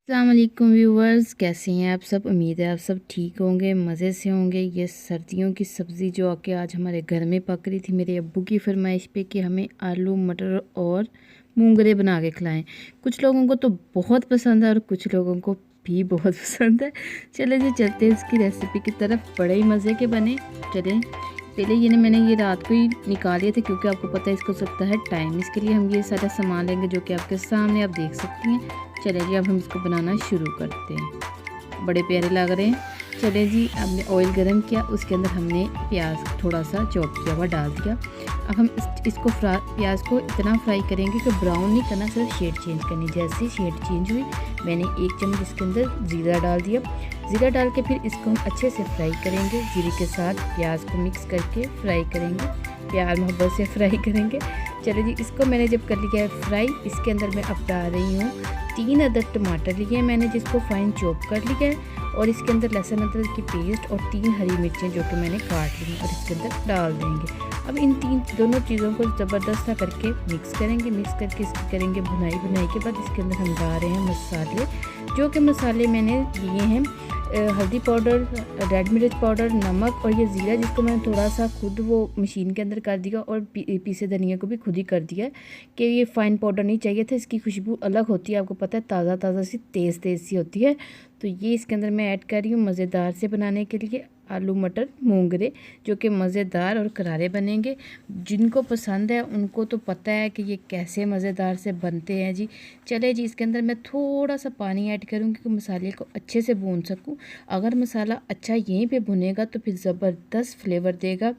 अस्सलाम वालेकुम व्यूवर्स, कैसे हैं आप सब। उम्मीद है आप सब ठीक होंगे, मज़े से होंगे। ये सर्दियों की सब्ज़ी जो आके आज हमारे घर में पक रही थी मेरे अब्बू की फरमाइश पे कि हमें आलू मटर और मूंगरे बना के खिलाएं। कुछ लोगों को तो बहुत पसंद है और कुछ लोगों को भी बहुत पसंद है। चले जी चलते हैं इसकी रेसिपी की तरफ। बड़े ही मज़े के बने। चलें, पहले मैंने ये रात को ही निकाल लिया था क्योंकि आपको पता है इसको लगता है टाइम। इसके लिए हम ये सारा सामान लेंगे जो कि आपके सामने आप देख सकती हैं। चलिए जी अब हम इसको बनाना शुरू करते हैं। बड़े प्यारे लग रहे हैं। चलिए जी, हमने ऑयल गरम किया, उसके अंदर हमने प्याज थोड़ा सा चॉप किया हुआ डाल दिया। अब हम इसको प्याज को इतना फ्राई करेंगे कि ब्राउन नहीं करना, सिर्फ शेड चेंज करनी। जैसे शेड चेंज हुई मैंने 1 चम्मच इसके अंदर ज़ीरा डाल दिया। ज़ीरा डाल के फिर इसको हम अच्छे से फ्राई करेंगे। ज़ीरे के साथ प्याज को मिक्स करके फ्राई करेंगे, प्यार मोहब्बत से फ्राई करेंगे। चलिए जी, इसको मैंने जब कर लिया है फ्राई, इसके अंदर मैं अब डाल रही हूँ 3 अदरक टमाटर लिए हैं मैंने, जिसको फाइन चॉप कर लिया है। और इसके अंदर लहसुन अदरक की पेस्ट और 3 हरी मिर्चें जो कि मैंने काट ली हैं और इसके अंदर डाल देंगे। अब इन दोनों चीज़ों को ज़बरदस्त सा करके मिक्स करेंगे। मिक्स करके इसकी करेंगे भुनाई। भुनाई के बाद इसके अंदर हम डाल रहे हैं मसाले, जो कि मसाले मैंने लिए हैं हल्दी पाउडर, रेड मिर्च पाउडर, नमक और ये ज़ीरा, जिसको मैंने थोड़ा सा खुद वो मशीन के अंदर कर दिया और पीसे धनिया को भी खुद ही कर दिया कि ये फ़ाइन पाउडर नहीं चाहिए था। इसकी खुशबू अलग होती है, आपको पता है, ताज़ा ताज़ा सी तेज़ तेज़ सी होती है। तो ये इसके अंदर मैं ऐड कर रही हूँ मज़ेदार से बनाने के लिए आलू मटर मूंगरे, जो कि मज़ेदार और करारे बनेंगे। जिनको पसंद है उनको तो पता है कि ये कैसे मज़ेदार से बनते हैं जी। चले जी, इसके अंदर मैं थोड़ा सा पानी ऐड करूँगी कि मसाले को अच्छे से भून सकूँ। अगर मसाला अच्छा यहीं पे भुनेगा तो फिर ज़बरदस्त फ्लेवर देगा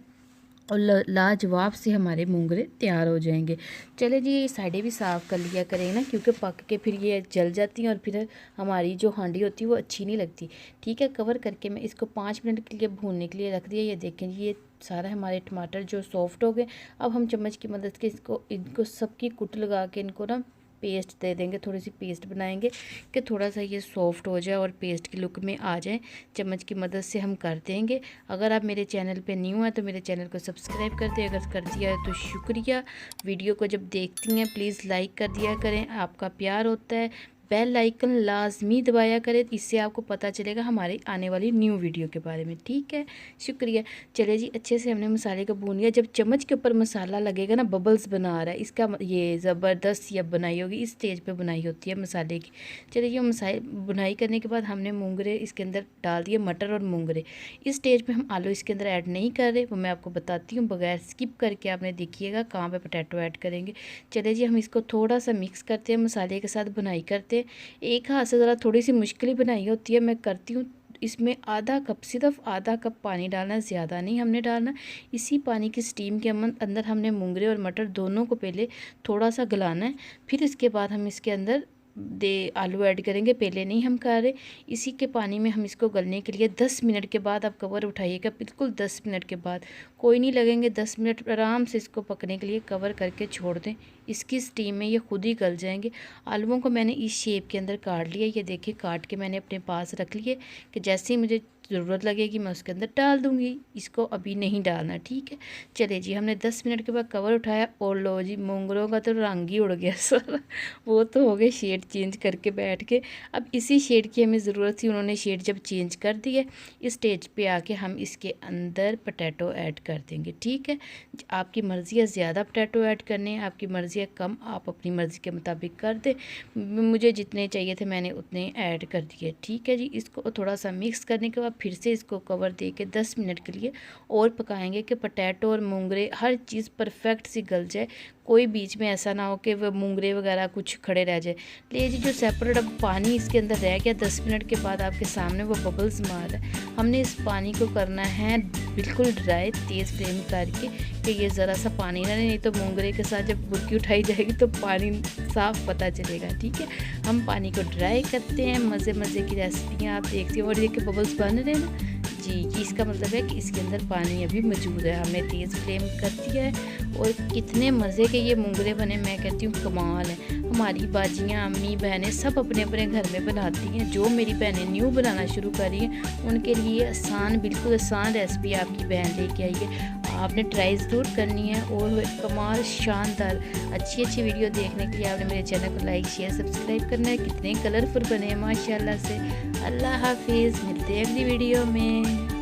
और लाजवाब से हमारे मूंगरे तैयार हो जाएंगे। चले जी, ये साइडें भी साफ़ कर लिया करें ना, क्योंकि पक के फिर ये जल जाती हैं और फिर हमारी जो हांडी होती है वो अच्छी नहीं लगती। ठीक है, कवर करके मैं इसको 5 मिनट के लिए भूनने के लिए रख दिया। ये देखें, ये सारा हमारे टमाटर जो सॉफ्ट हो गए। अब हम चम्मच की मदद से इनको सबकी कुट लगा के इनको ना पेस्ट दे देंगे, थोड़ी सी पेस्ट बनाएंगे कि थोड़ा सा ये सॉफ्ट हो जाए और पेस्ट की लुक में आ जाए। चम्मच की मदद से हम कर देंगे। अगर आप मेरे चैनल पे न्यू हैं तो मेरे चैनल को सब्सक्राइब कर दें, अगर कर दिया है तो शुक्रिया। वीडियो को जब देखती हैं प्लीज़ लाइक कर दिया करें, आपका प्यार होता है। बेल आइकन लाजमी दबाया करें, इससे आपको पता चलेगा हमारी आने वाली न्यू वीडियो के बारे में। ठीक है, शुक्रिया। चले जी, अच्छे से हमने मसाले को भून लिया। जब चम्मच के ऊपर मसाला लगेगा ना, बबल्स बना रहा है, इसका ये ज़बरदस्त ये बनाई होगी, इस स्टेज पे बनाई होती है मसाले की। चलिए, ये मसाले बुनाई करने के बाद हमने मूंगरे इसके अंदर डाल दिए, मटर और मूंगरे। इस स्टेज पे हम आलू इसके अंदर ऐड नहीं कर रहे, वो मैं आपको बताती हूँ, बगैर स्किप करके आपने देखिएगा कहाँ पे पोटैटो ऐड करेंगे। चलिए जी, हम इसको थोड़ा सा मिक्स करते हैं, मसाले के साथ बुनाई करते हैं। एक हाथ से ज़रा थोड़ी सी मुश्किल ही बनाई होती है, मैं करती हूँ। इसमें आधा कप, सिर्फ आधा कप पानी डालना है, ज़्यादा नहीं हमने डालना। इसी पानी की स्टीम के अंदर हमने मूंगरे और मटर दोनों को पहले थोड़ा सा गलाना है। फिर इसके बाद हम इसके अंदर आलू ऐड करेंगे, पहले नहीं हम कर रहे। इसी के पानी में हम इसको गलने के लिए 10 मिनट के बाद आप कवर उठाइएगा, बिल्कुल 10 मिनट के बाद, कोई नहीं लगेंगे 10 मिनट, आराम से इसको पकने के लिए कवर करके छोड़ दें। इसकी स्टीम में ये खुद ही गल जाएंगे। आलूओं को मैंने इस शेप के अंदर काट लिया, ये देखिए काट के मैंने अपने पास रख लिए कि जैसे ही मुझे ज़रूरत लगेगी मैं उसके अंदर डाल दूँगी। इसको अभी नहीं डालना, ठीक है। चलिए जी, हमने 10 मिनट के बाद कवर उठाया और लो जी, मूंगरों का तो रंग ही उड़ गया सारा। वो तो हो गए शेड चेंज करके बैठ के। अब इसी शेड की हमें ज़रूरत थी, उन्होंने शेड जब चेंज कर दी है, इस स्टेज पे आके हम इसके अंदर पोटैटो ऐड कर देंगे। ठीक है, आपकी मर्ज़ी है ज़्यादा पोटैटो ऐड करने हैं, आपकी मर्ज़ी है कम, आप अपनी मर्ज़ी के मुताबिक कर दें। मुझे जितने चाहिए थे मैंने उतने ऐड कर दिए। ठीक है जी, इसको थोड़ा सा मिक्स करने के बाद फिर से इसको कवर दे के 10 मिनट के लिए और पकाएंगे कि पोटैटो और मूंगरे हर चीज़ परफेक्ट सी गल जाए। कोई बीच में ऐसा ना हो कि वह मूंगरे वगैरह कुछ खड़े रह जाए। ले जी, जो सेपरेट अब पानी इसके अंदर रह गया 10 मिनट के बाद आपके सामने वो बबल्स मार रहा है, हमने इस पानी को करना है बिल्कुल ड्राई, तेज़ फ्लेम करके कि ये ज़रा सा पानी ना, नहीं तो मूंगरे के साथ जब बुरकी उठाई जाएगी तो पानी साफ पता चलेगा। ठीक है, हम पानी को ड्राई करते हैं। मज़े मज़े की रेसिपियाँ आप देखते हो और ये कि बबल्स बन रहे हैं ना जी, कि इसका मतलब है कि इसके अंदर पानी अभी मौजूद है। हमने तेज़ फ्लेम कर दिया है और कितने मज़े के ये मूंगरे बने, मैं कहती हूँ कमाल है। हमारी बाजियाँ, अम्मी, बहनें सब अपने अपने घर में बनाती हैं। जो मेरी बहनें न्यू बनाना शुरू कर रही हैं उनके लिए आसान, बिल्कुल आसान रेसिपी आपकी बहन लेके आई है। आपने ट्राई ज़रूर करनी है। और कमाल शानदार अच्छी वीडियो देखने के लिए आपने मेरे चैनल को लाइक शेयर सब्सक्राइब करना है। कितने कलरफुल बने हैं माशाल्लाह से। अल्लाह हाफिज़, मिलते हैं अगली वीडियो में।